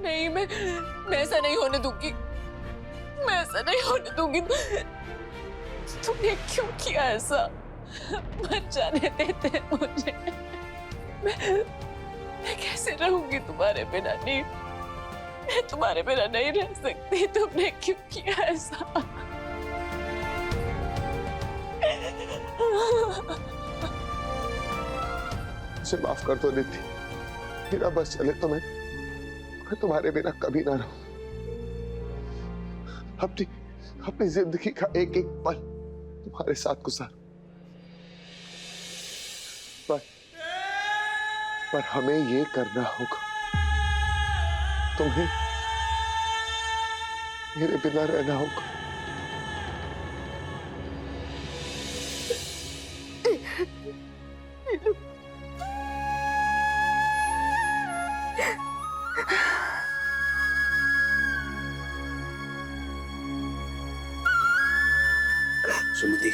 नहीं, मैं ऐसा नहीं होने दूंगी, मैं ऐसा नहीं होने दूंगी। तुमने क्यों किया ऐसा? मत जाने देते मुझे। मैं कैसे रहूंगी तुम्हारे बिना? नहीं, मैं तुम्हारे बिना नहीं रह सकती। तुमने क्यों किया ऐसा? मुझे माफ कर दो निधि, मेरा बस चले तो मैं तुम्हारे बिना कभी ना रहूं। अपनी जिंदगी का एक एक पल तुम्हारे साथ गुजार, पर हमें ये करना होगा। तुम्हें मेरे बिना रहना होगा। सुमति,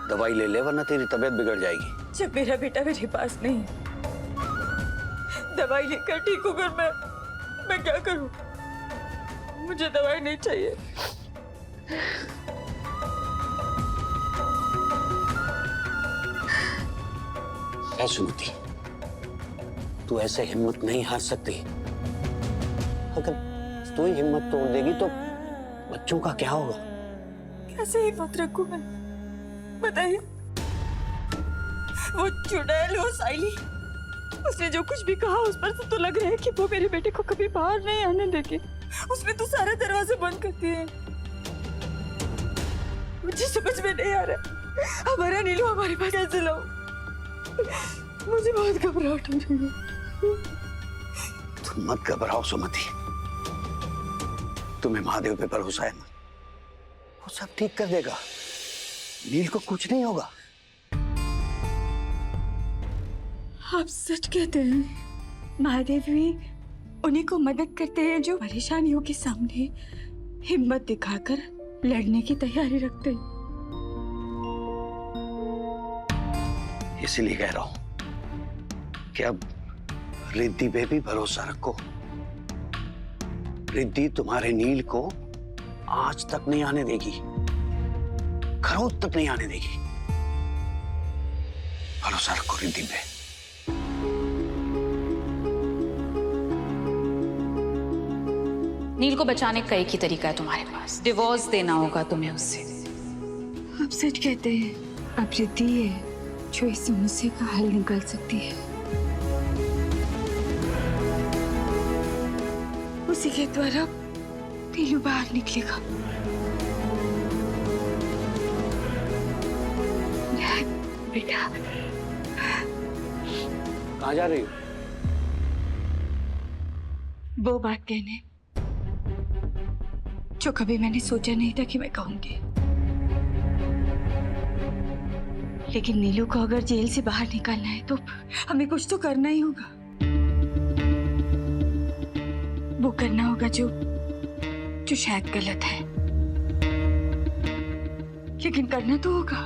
दवाई ले ले वरना तेरी तबीयत बिगड़ जाएगी। जब मेरा बेटा मेरे पास नहीं, दवाई लेकर ठीक होकर मैं क्या करूं? मुझे दवाई नहीं चाहिए। ऐ सुमति, तू ऐसे हिम्मत नहीं हार सकती। अगर तू ही हिम्मत तोड़ देगी तो बच्चों का क्या होगा? कैसे हिम्मत रखूं मैं, बताइए? वो चुड़ैल, वो साइली, उसने जो कुछ भी कहा उस पर तो लग रहा है कि वो मेरे बेटे को कभी बाहर नहीं आने देगी। उसने तो सारे दरवाजे बंद कर दिए हैं। मुझे समझ में नहीं आ रहा हमारा नीलू हमारे पास कैसे लाऊं? मुझे बहुत घबराहट हो रही है। तुम मत घबराओ सुमति, तुम्हें महादेव पे भरोसा है ना, वो सब ठीक कर देगा। नील को कुछ नहीं होगा। आप सच कहते हैं? महादेव भी उन्हीं को मदद करते हैं जो परेशानियों के सामने हिम्मत दिखाकर लड़ने की तैयारी रखते हैं। इसीलिए कह रहा हूं कि अब रिद्धि पे भी भरोसा रखो। रिद्धि तुम्हारे नील को आज तक नहीं आने देगी, खरोच तक नहीं आने देगी। भरोसा रखो रिद्धि पे। नील को बचाने का एक ही तरीका है तुम्हारे पास, डिवोर्स देना होगा तुम्हें उससे। आप सच कहते हैं? अब रिद्धि है जो इस समस्या का हल निकाल सकती है। उसी के द्वारा नीलू बाहर निकलेगा। बेटा, कहाँ जा रही हो? वो बात कहने जो कभी मैंने सोचा नहीं था कि मैं कहूंगी। लेकिन नीलू को अगर जेल से बाहर निकालना है तो हमें कुछ तो करना ही होगा। वो करना होगा जो शायद गलत है, लेकिन करना तो होगा।